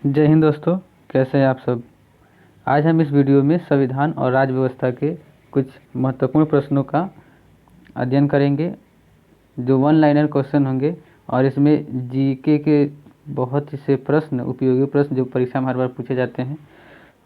जय हिंद दोस्तों, कैसे हैं आप सब। आज हम इस वीडियो में संविधान और राज्य व्यवस्था के कुछ महत्वपूर्ण प्रश्नों का अध्ययन करेंगे जो वन लाइनर क्वेश्चन होंगे और इसमें जीके के बहुत से प्रश्न, उपयोगी प्रश्न जो परीक्षा में हर बार पूछे जाते हैं,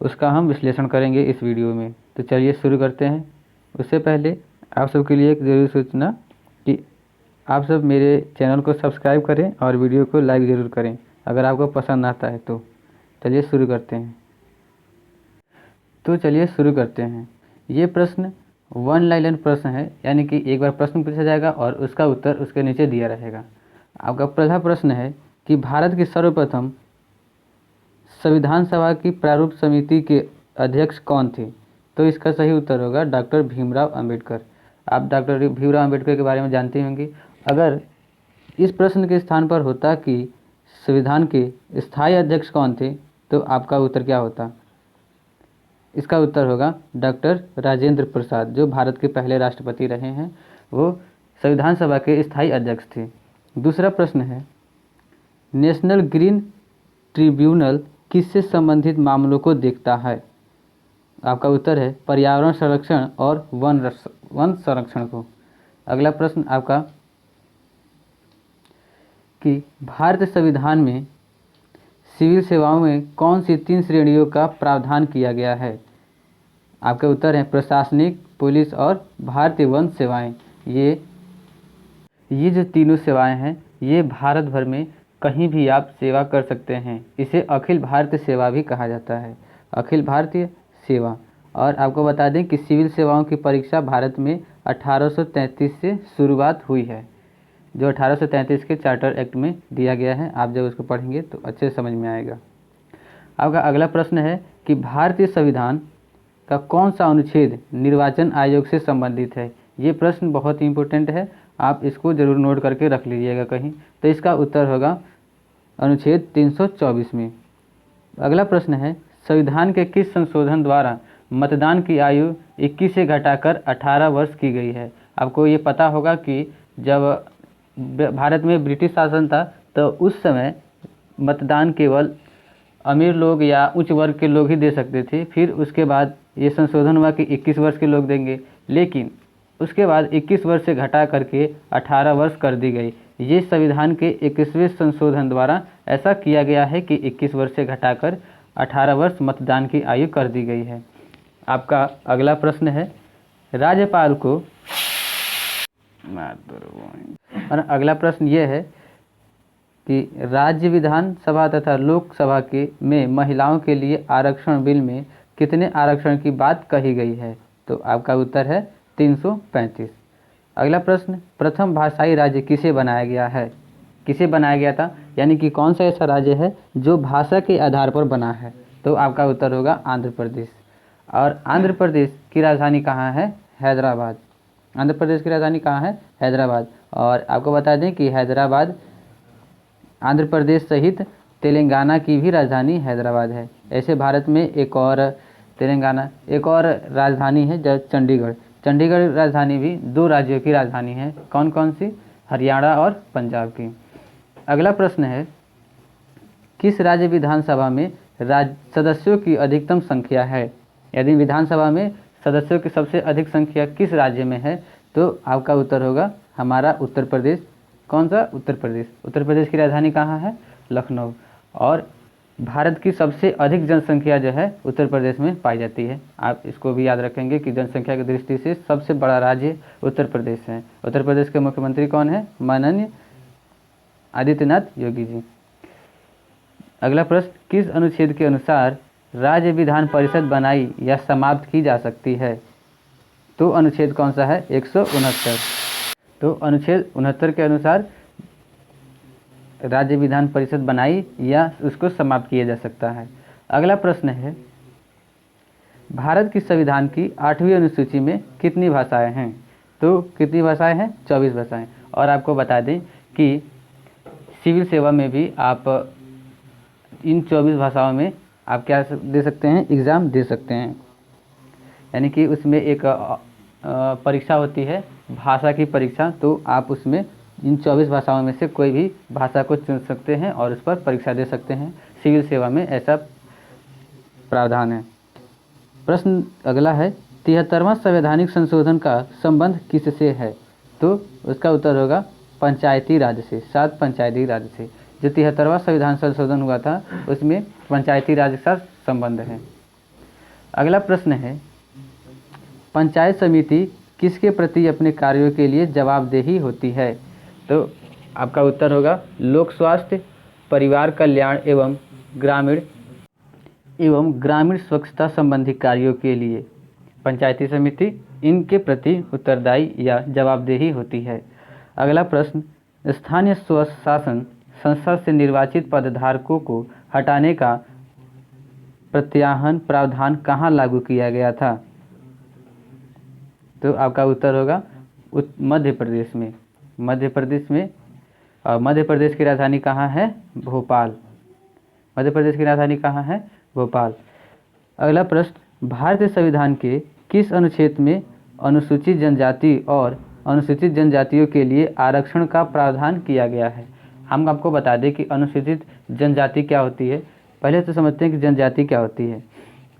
उसका हम विश्लेषण करेंगे इस वीडियो में। तो चलिए शुरू करते हैं। उससे पहले आप सबके लिए एक ज़रूरी सूचना कि आप सब मेरे चैनल को सब्सक्राइब करें और वीडियो को लाइक ज़रूर करें अगर आपको पसंद आता है तो। चलिए शुरू करते हैं। ये प्रश्न वन लाइनर प्रश्न है, यानी कि एक बार प्रश्न पूछा जाएगा और उसका उत्तर उसके नीचे दिया रहेगा। आपका पहला प्रश्न है कि भारत की सर्वप्रथम संविधान सभा की प्रारूप समिति के अध्यक्ष कौन थे। तो इसका सही उत्तर होगा डॉक्टर भीमराव अंबेडकर। आप डॉक्टर भीमराव अंबेडकर के बारे में जानते होंगे। अगर इस प्रश्न के स्थान पर होता कि संविधान के स्थायी अध्यक्ष कौन थे, तो आपका उत्तर क्या होता। इसका उत्तर होगा डॉक्टर राजेंद्र प्रसाद, जो भारत के पहले राष्ट्रपति रहे हैं। वो संविधान सभा के स्थायी अध्यक्ष थे। दूसरा प्रश्न है, नेशनल ग्रीन ट्रिब्यूनल किससे संबंधित मामलों को देखता है। आपका उत्तर है पर्यावरण संरक्षण और वन संरक्षण को। अगला प्रश्न आपका कि भारतीय संविधान में सिविल सेवाओं में कौन सी 3 श्रेणियों का प्रावधान किया गया है। आपके उत्तर हैं प्रशासनिक, पुलिस और भारतीय वन सेवाएं। ये जो तीनों सेवाएं हैं, ये भारत भर में कहीं भी आप सेवा कर सकते हैं। इसे अखिल भारतीय सेवा भी कहा जाता है, अखिल भारतीय सेवा। और आपको बता दें कि सिविल सेवाओं की परीक्षा भारत में 1833 से शुरुआत हुई है, जो 1833 के चार्टर एक्ट में दिया गया है। आप जब उसको पढ़ेंगे तो अच्छे से समझ में आएगा। आपका अगला प्रश्न है कि भारतीय संविधान का कौन सा अनुच्छेद निर्वाचन आयोग से संबंधित है। ये प्रश्न बहुत ही इम्पोर्टेंट है, आप इसको ज़रूर नोट करके रख लीजिएगा कहीं। तो इसका उत्तर होगा अनुच्छेद 324 में। अगला प्रश्न है, संविधान के किस संशोधन द्वारा मतदान की आयु 21 से घटाकर 18 वर्ष की गई है। आपको ये पता होगा कि जब भारत में ब्रिटिश शासन था तो उस समय मतदान केवल अमीर लोग या उच्च वर्ग के लोग ही दे सकते थे। फिर उसके बाद ये संशोधन हुआ कि 21 वर्ष के लोग देंगे, लेकिन उसके बाद 21 वर्ष से घटा करके 18 वर्ष कर दी गई। ये संविधान के 21वें संशोधन द्वारा ऐसा किया गया है कि 21 वर्ष से घटाकर 18 वर्ष मतदान की आयु कर दी गई है। आपका अगला प्रश्न है, राज्यपाल को और अगला प्रश्न ये है कि राज्य विधानसभा तथा लोकसभा के में महिलाओं के लिए आरक्षण बिल में कितने आरक्षण की बात कही गई है। तो आपका उत्तर है 335। अगला प्रश्न, प्रथम भाषाई राज्य किसे बनाया गया है। किसे बनाया गया था, यानी कि कौन सा ऐसा राज्य है जो भाषा के आधार पर बना है। तो आपका उत्तर होगा आंध्र प्रदेश। और आंध्र प्रदेश की राजधानी कहाँ है, हैदराबाद। आंध्र प्रदेश की राजधानी कहाँ है, हैदराबाद। और आपको बता दें कि हैदराबाद आंध्र प्रदेश सहित तेलंगाना की भी राजधानी हैदराबाद है। ऐसे भारत में एक और राजधानी है जो चंडीगढ़। चंडीगढ़ राजधानी भी 2 राज्यों की राजधानी है। कौन कौन सी, हरियाणा और पंजाब की। अगला प्रश्न है, किस राज्य विधानसभा में सदस्यों की अधिकतम संख्या है। यदि विधानसभा में सदस्यों की सबसे अधिक संख्या किस राज्य में है, तो आपका उत्तर होगा हमारा उत्तर प्रदेश। कौन सा, उत्तर प्रदेश। उत्तर प्रदेश की राजधानी कहाँ है, लखनऊ। और भारत की सबसे अधिक जनसंख्या जो है उत्तर प्रदेश में पाई जाती है। आप इसको भी याद रखेंगे कि जनसंख्या की दृष्टि से सबसे बड़ा राज्य उत्तर प्रदेश है। उत्तर प्रदेश के मुख्यमंत्री कौन है, माननीय आदित्यनाथ योगी जी। अगला प्रश्न, किस अनुच्छेद के अनुसार राज्य विधान परिषद बनाई या समाप्त की जा सकती है। तो अनुच्छेद कौन सा है, 169। तो अनुच्छेद 69 के अनुसार राज्य विधान परिषद बनाई या उसको समाप्त किया जा सकता है। अगला प्रश्न है, भारत की संविधान की 8वीं अनुसूची में कितनी भाषाएं हैं। तो कितनी भाषाएं हैं, 24 भाषाएं। और आपको बता दें कि सिविल सेवा में भी आप इन 24 भाषाओं में आप क्या दे सकते हैं, एग्ज़ाम दे सकते हैं। यानी कि उसमें एक परीक्षा होती है, भाषा की परीक्षा। तो आप उसमें इन 24 भाषाओं में से कोई भी भाषा को चुन सकते हैं और उस पर परीक्षा दे सकते हैं। सिविल सेवा में ऐसा प्रावधान है। प्रश्न अगला है, 73वां संवैधानिक संशोधन का संबंध किससे है? तो उसका उत्तर होगा पंचायती राज से, 7 पंचायती राज से। जो 73वां संविधान संशोधन हुआ था उसमें पंचायती राज के साथ संबंध है। अगला प्रश्न है, पंचायत समिति किसके प्रति अपने कार्यों के लिए जवाबदेही होती है? तो आपका उत्तर होगा लोक स्वास्थ्य, परिवार कल्याण एवं ग्रामीण स्वच्छता संबंधी कार्यों के लिए पंचायती समिति इनके प्रति उत्तरदायी या जवाबदेही होती है। अगला प्रश्न, स्थानीय स्वशासन संस्था से निर्वाचित पदधारकों को हटाने का प्रत्याहन प्रावधान कहाँ लागू किया गया था? तो आपका उत्तर होगा मध्य प्रदेश में। मध्य प्रदेश की राजधानी कहाँ है? भोपाल। मध्य प्रदेश की राजधानी कहाँ है? भोपाल। अगला प्रश्न, भारतीय संविधान के किस अनुच्छेद में अनुसूचित जनजाति और अनुसूचित जनजातियों के लिए आरक्षण का प्रावधान किया गया है? हम आपको बता दें कि अनुसूचित जनजाति क्या होती है। पहले तो समझते हैं कि जनजाति क्या होती है।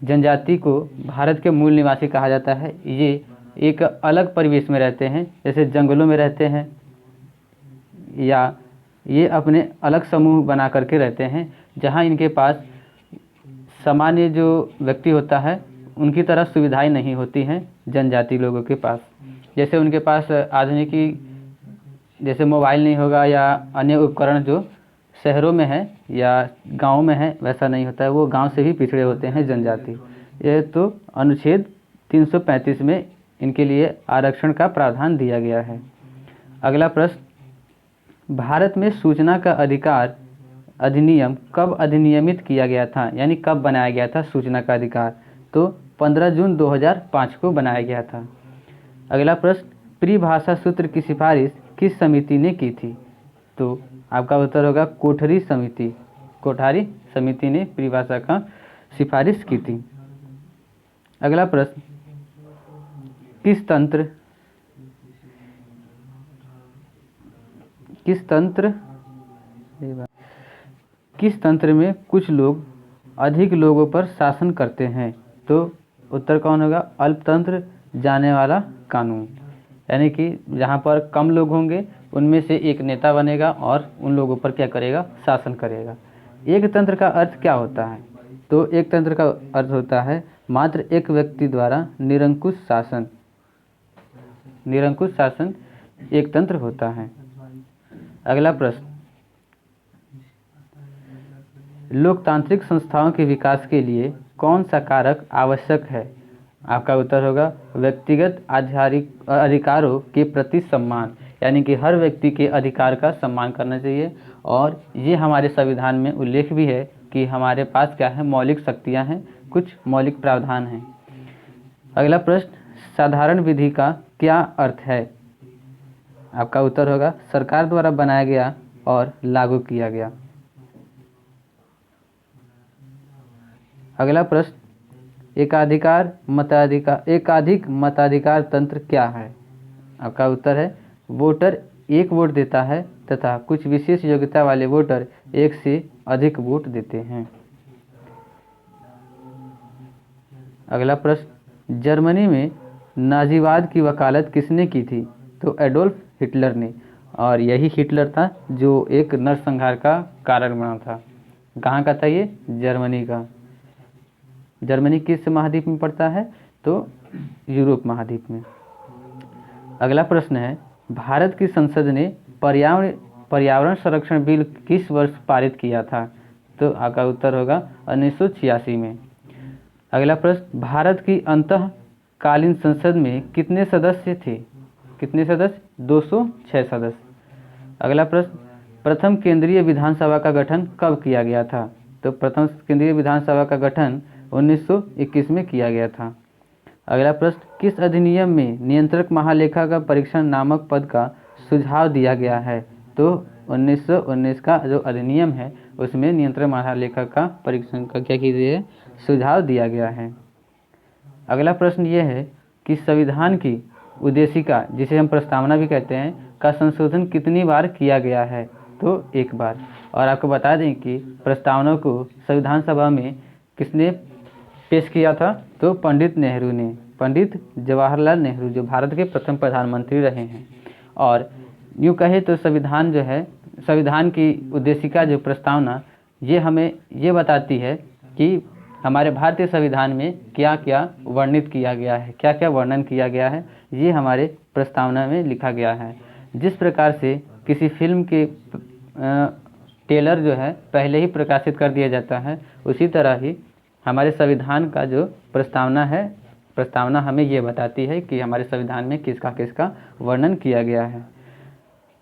जनजाति को भारत के मूल निवासी कहा जाता है। ये एक अलग परिवेश में रहते हैं, जैसे जंगलों में रहते हैं, या ये अपने अलग समूह बना करके रहते हैं, जहाँ इनके पास सामान्य जो व्यक्ति होता है उनकी तरह सुविधाएं नहीं होती हैं जनजाति लोगों के पास। जैसे उनके पास आधुनिक जैसे मोबाइल नहीं होगा या अन्य उपकरण जो शहरों में है या गाँव में है वैसा नहीं होता है, वो गाँव से भी पिछड़े होते हैं जनजाति। ये तो अनुच्छेद 335 में इनके लिए आरक्षण का प्रावधान दिया गया है। अगला प्रश्न, भारत में सूचना का अधिकार अधिनियम कब अधिनियमित किया गया था, यानी कब बनाया गया था सूचना का अधिकार? तो 15 जून 2005 को बनाया गया था। अगला प्रश्न, परिभाषा सूत्र की सिफारिश किस समिति ने की थी? तो आपका उत्तर होगा कोठारी समिति। कोठारी समिति ने परिभाषा का सिफारिश की थी। अगला प्रश्न, किस तंत्र में कुछ लोग अधिक लोगों पर शासन करते हैं? तो उत्तर कौन होगा? अल्पतंत्र जाने वाला कानून। यानी कि जहाँ पर कम लोग होंगे उनमें से एक नेता बनेगा और उन लोगों पर क्या करेगा? शासन करेगा। एक तंत्र का अर्थ क्या होता है? तो एक तंत्र का अर्थ होता है मात्र एक व्यक्ति द्वारा निरंकुश शासन। निरंकुश शासन एक तंत्र होता है। अगला प्रश्न, लोकतांत्रिक संस्थाओं के विकास के लिए कौन सा कारक आवश्यक है? आपका उत्तर होगा व्यक्तिगत अधिकारों के प्रति सम्मान। यानी कि हर व्यक्ति के अधिकार का सम्मान करना चाहिए, और ये हमारे संविधान में उल्लेख भी है कि हमारे पास क्या है? मौलिक शक्तियाँ हैं, कुछ मौलिक प्रावधान हैं। अगला प्रश्न, साधारण विधि का क्या अर्थ है? आपका उत्तर होगा सरकार द्वारा बनाया गया और लागू किया गया। अगला प्रश्न, एकाधिक मताधिकार तंत्र क्या है? आपका उत्तर है वोटर एक वोट देता है तथा कुछ विशेष योग्यता वाले वोटर एक से अधिक वोट देते हैं। अगला प्रश्न, जर्मनी में नाजीवाद की वकालत किसने की थी? तो एडोल्फ हिटलर ने, और यही हिटलर था जो एक नरसंहार का कारण बना था। कहाँ का था ये? जर्मनी का। जर्मनी किस महाद्वीप में पड़ता है? तो यूरोप महाद्वीप में। अगला प्रश्न है, भारत की संसद ने पर्यावरण संरक्षण बिल किस वर्ष पारित किया था? तो आपका उत्तर होगा 1986 में। अगला प्रश्न, भारत की अंतःकालीन संसद में कितने सदस्य थे? कितने सदस्य? 206 सदस्य। अगला प्रश्न, प्रथम केंद्रीय विधानसभा का गठन कब किया गया था? तो प्रथम केंद्रीय विधानसभा का गठन 1921 में किया गया था। अगला प्रश्न, किस अधिनियम में नियंत्रक महालेखा का परीक्षण नामक पद का सुझाव दिया गया है? तो 1919 का जो अधिनियम है उसमें नियंत्रक महालेखा का परीक्षण का क्या कीजिए? सुझाव दिया गया है। अगला प्रश्न ये है कि संविधान की उद्देशिका, जिसे हम प्रस्तावना भी कहते हैं, का संशोधन कितनी बार किया गया है? तो एक बार। और आपको बता दें कि प्रस्तावना को संविधान सभा में किसने पेश किया था, तो पंडित नेहरू ने, पंडित जवाहरलाल नेहरू, जो भारत के प्रथम प्रधानमंत्री रहे हैं। और यूँ कहे तो संविधान जो है, संविधान की उद्देशिका जो प्रस्तावना, ये हमें ये बताती है कि हमारे भारतीय संविधान में क्या क्या वर्णित किया गया है, क्या क्या वर्णन किया गया है, ये हमारे प्रस्तावना में लिखा गया है। जिस प्रकार से किसी फिल्म के ट्रेलर जो है पहले ही प्रकाशित कर दिया जाता है, उसी तरह ही हमारे संविधान का जो प्रस्तावना है, प्रस्तावना हमें ये बताती है कि हमारे संविधान में किसका किसका वर्णन किया गया है।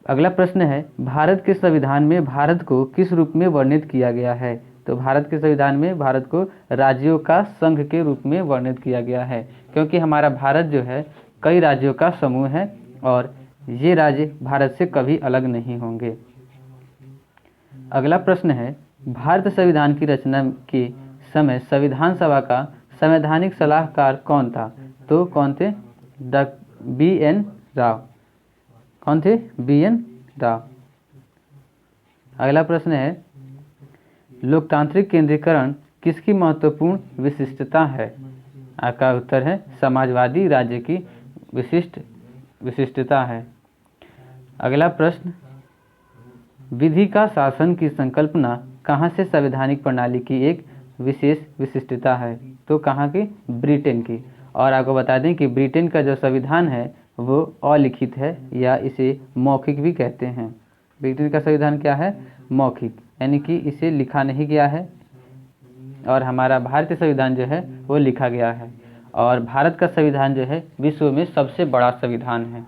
अगला प्रश्न है, भारत के संविधान में भारत को किस रूप में वर्णित किया गया है? तो भारत के संविधान में भारत को राज्यों का संघ के रूप में वर्णित किया गया है, क्योंकि हमारा भारत जो है कई राज्यों का समूह है और ये राज्य भारत से कभी अलग नहीं होंगे। अगला प्रश्न है, भारत संविधान की रचना के समय संविधान सभा का संवैधानिक सलाहकार कौन था? तो कौन थे? बी.एन. राव। कौन थे? बी.एन. राव। अगला प्रश्न है, लोकतांत्रिक केंद्रीकरण किसकी महत्वपूर्ण विशिष्टता है? आपका उत्तर है समाजवादी राज्य की विशिष्टता है। अगला प्रश्न, विधि का शासन की संकल्पना कहाँ से संवैधानिक प्रणाली की एक विशेष विशिष्टता है? तो कहाँ की? ब्रिटेन की। और आपको बता दें कि ब्रिटेन का जो संविधान है वो अलिखित है, या इसे मौखिक भी कहते हैं। ब्रिटेन का संविधान क्या है? मौखिक, यानी कि इसे लिखा नहीं गया है। और हमारा भारतीय संविधान जो है वो लिखा गया है। और भारत का संविधान जो है विश्व में सबसे बड़ा संविधान है।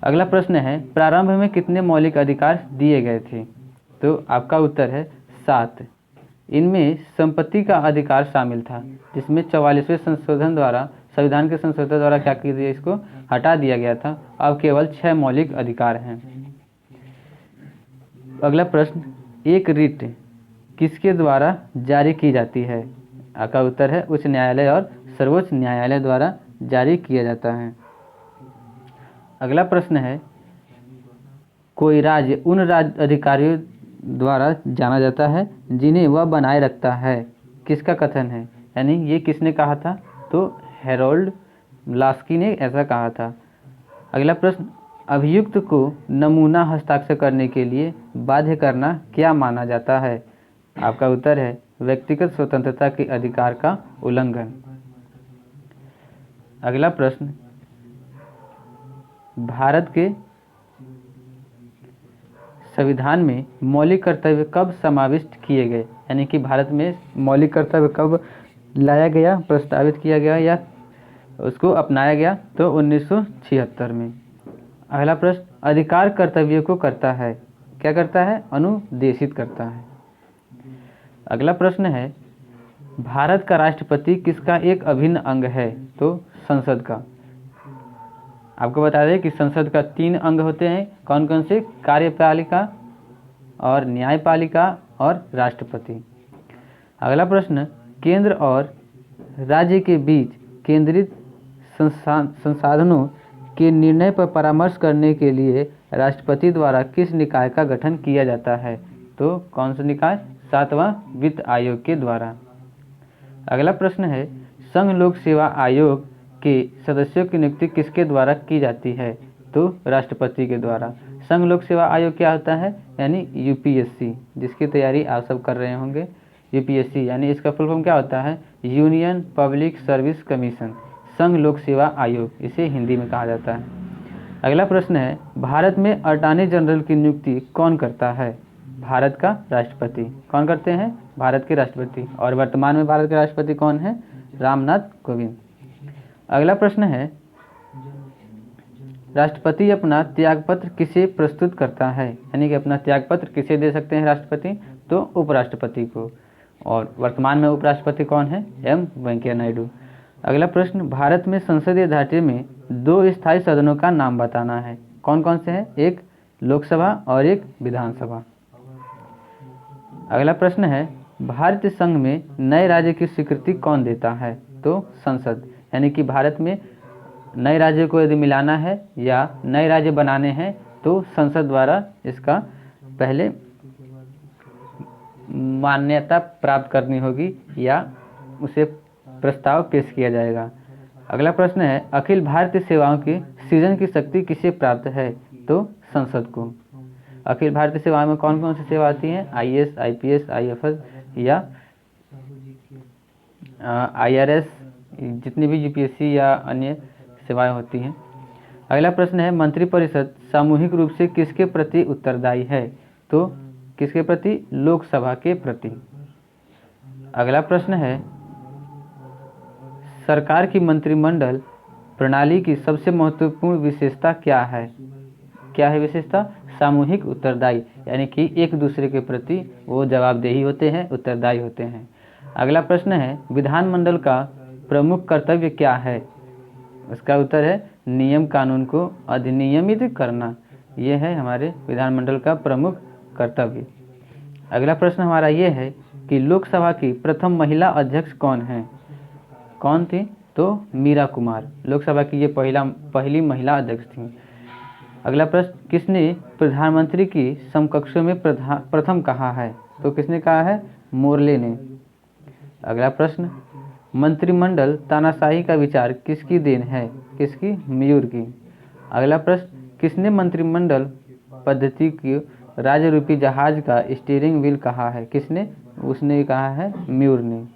अगला प्रश्न है, प्रारंभ में कितने मौलिक अधिकार दिए गए थे? तो आपका उत्तर है 7। इनमें संपत्ति का अधिकार शामिल था, जिसमें 44वें संशोधन द्वारा, संविधान के संशोधन द्वारा क्या किया गया, इसको हटा दिया गया था। अब केवल 6 मौलिक अधिकार हैं। अगला प्रश्न, एक रिट किसके द्वारा जारी की जाती है? आपका उत्तर है उच्च न्यायालय और सर्वोच्च न्यायालय द्वारा जारी किया जाता है। अगला प्रश्न है, कोई राज्य उन राज्य अधिकारियों द्वारा जाना जाता है जिन्हें वह बनाए रखता है, किसका कथन है? यानी ये किसने कहा था? तो हैरोल्ड लास्की ने ऐसा कहा था। अगला प्रश्न, अभियुक्त को नमूना हस्ताक्षर करने के लिए बाध्य करना क्या माना जाता है? आपका उत्तर है व्यक्तिगत स्वतंत्रता के अधिकार का उल्लंघन। अगला प्रश्न, भारत के संविधान में मौलिक कर्तव्य कब समाविष्ट किए गए? यानी कि भारत में मौलिक कर्तव्य कब लाया गया, प्रस्तावित किया गया या उसको अपनाया गया? तो 1976 में। अगला प्रश्न, अधिकार कर्तव्यों को करता है, क्या करता है? अनुदेशित करता है। अगला प्रश्न है, भारत का राष्ट्रपति किसका एक अभिन्न अंग है? तो संसद का। आपको बता दें कि संसद का 3 अंग होते हैं, कौन कौन से? कार्यपालिका और न्यायपालिका और राष्ट्रपति। अगला प्रश्न, केंद्र और राज्य के बीच केंद्रित संसाधनों के निर्णय पर परामर्श करने के लिए राष्ट्रपति द्वारा किस निकाय का गठन किया जाता है? तो कौन सा निकाय? 7वां वित्त आयोग के द्वारा। अगला प्रश्न है, संघ लोक सेवा आयोग के सदस्यों की नियुक्ति किसके द्वारा की जाती है? तो राष्ट्रपति के द्वारा। संघ लोक सेवा आयोग क्या होता है? यानी यूपीएससी, जिसकी तैयारी आप सब कर रहे होंगे। यूपीएससी यानी इसका फुल फॉर्म क्या होता है? यूनियन पब्लिक सर्विस कमीशन, संघ लोक सेवा आयोग, इसे हिंदी में कहा जाता है। अगला प्रश्न है, भारत में अटॉर्नी जनरल की नियुक्ति कौन करता है? भारत का राष्ट्रपति। कौन करते हैं? भारत के राष्ट्रपति। और वर्तमान में भारत के राष्ट्रपति कौन है? रामनाथ कोविंद। अगला प्रश्न है, राष्ट्रपति अपना त्यागपत्र किसे प्रस्तुत करता है? यानी कि अपना त्यागपत्र किसे दे सकते हैं राष्ट्रपति? तो उपराष्ट्रपति को। और वर्तमान में उपराष्ट्रपति कौन है? एम वेंकैया नायडू। अगला प्रश्न, भारत में संसदीय ढांचे में 2 स्थायी सदनों का नाम बताना है, कौन कौन से हैं? एक लोकसभा और एक विधानसभा। अगला प्रश्न है, भारतीय संघ में नए राज्य की स्वीकृति कौन देता है? तो संसद। यानी कि भारत में नए राज्य को यदि मिलाना है या नए राज्य बनाने हैं तो संसद द्वारा इसका पहले मान्यता प्राप्त करनी होगी या उसे प्रस्ताव पेश किया जाएगा। अगला प्रश्न है, अखिल भारतीय सेवाओं की सृजन की शक्ति किसे प्राप्त है? तो संसद को। अखिल भारतीय सेवाओं में कौन कौन सी सेवा आती हैं? IAS, IPS, IFS या IRS, जितनी भी UPSC या अन्य सेवाएं होती हैं। अगला प्रश्न है, मंत्रिपरिषद सामूहिक रूप से किसके प्रति उत्तरदायी है? तो किसके प्रति? लोकसभा के प्रति। अगला प्रश्न है, सरकार की मंत्रिमंडल प्रणाली की सबसे महत्वपूर्ण विशेषता क्या है? क्या है विशेषता? सामूहिक उत्तरदायी, यानी कि एक दूसरे के प्रति वो जवाबदेही होते हैं, उत्तरदायी होते हैं। अगला प्रश्न है, विधानमंडल का प्रमुख कर्तव्य क्या है? उसका उत्तर है नियम कानून को अधिनियमित करना। ये है हमारे विधानमंडल का प्रमुख कर्तव्य। अगला प्रश्न हमारा ये है कि लोकसभा की प्रथम महिला अध्यक्ष कौन है? कौन थी? तो मीरा कुमार। लोकसभा की ये पहली महिला अध्यक्ष थी। अगला प्रश्न, किसने प्रधानमंत्री की समकक्षों में प्रथम कहा है? तो किसने कहा है? मोर्ले ने। अगला प्रश्न, मंत्रिमंडल तानाशाही का विचार किसकी देन है? किसकी? मयूर की। अगला प्रश्न, किसने मंत्रिमंडल पद्धति की राज्य रूपी जहाज का स्टीयरिंग व्हील कहा है? किसने? उसने कहा है मयूर ने।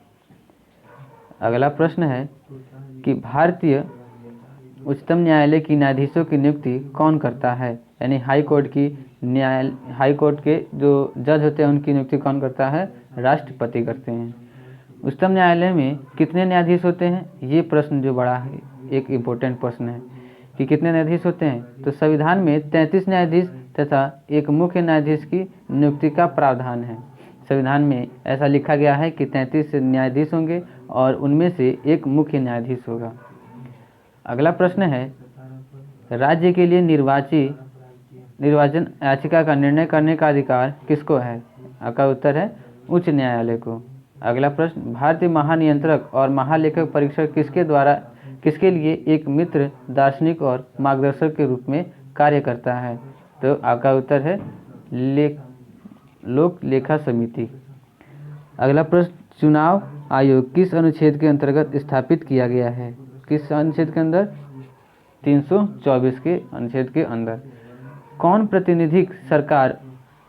अगला प्रश्न है कि भारतीय उच्चतम न्यायालय की न्यायाधीशों की नियुक्ति कौन करता है? यानी हाई कोर्ट के जो जज होते हैं उनकी नियुक्ति कौन करता है? राष्ट्रपति करते हैं। उच्चतम न्यायालय में कितने न्यायाधीश होते हैं? ये प्रश्न जो बड़ा है, एक इम्पोर्टेंट प्रश्न है कि कितने न्यायाधीश होते हैं। तो संविधान में 33 न्यायाधीश तथा एक मुख्य न्यायाधीश की नियुक्ति का प्रावधान है। संविधान में ऐसा लिखा गया है कि 33 न्यायाधीश होंगे और उनमें से एक मुख्य न्यायाधीश होगा। अगला प्रश्न है, राज्य के लिए निर्वाचन याचिका का निर्णय करने का अधिकार किसको है? आपका उत्तर है उच्च न्यायालय को। अगला प्रश्न, भारतीय महानियंत्रक और महालेखक परीक्षक किसके लिए एक मित्र, दार्शनिक और मार्गदर्शक के रूप में कार्य करता है? तो आपका उत्तर है लोक लेखा समिति। अगला प्रश्न, चुनाव आयोग किस अनुच्छेद के अंतर्गत स्थापित किया गया है? किस अनुच्छेद के अंदर? 324 के अनुच्छेद के अंदर। कौन प्रातिनिधिक सरकार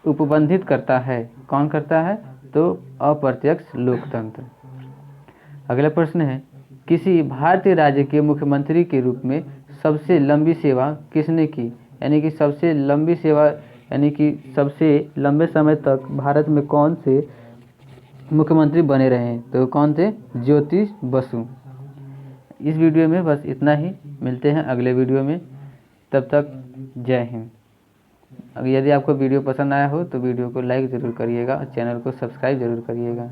उपबंधित करता है? कौन करता है? तो अप्रत्यक्ष लोकतंत्र। अगला प्रश्न है, किसी भारतीय राज्य के मुख्यमंत्री के रूप में सबसे लंबी सेवा किसने की? यानी कि सबसे लंबी सेवा, यानी कि सबसे लंबे समय तक भारत में कौन से मुख्यमंत्री बने रहे? तो कौन थे? ज्योति बसु। इस वीडियो में बस इतना ही, मिलते हैं अगले वीडियो में, तब तक जय हिंद। अगर यदि आपको वीडियो पसंद आया हो तो वीडियो को लाइक ज़रूर करिएगा और चैनल को सब्सक्राइब ज़रूर करिएगा।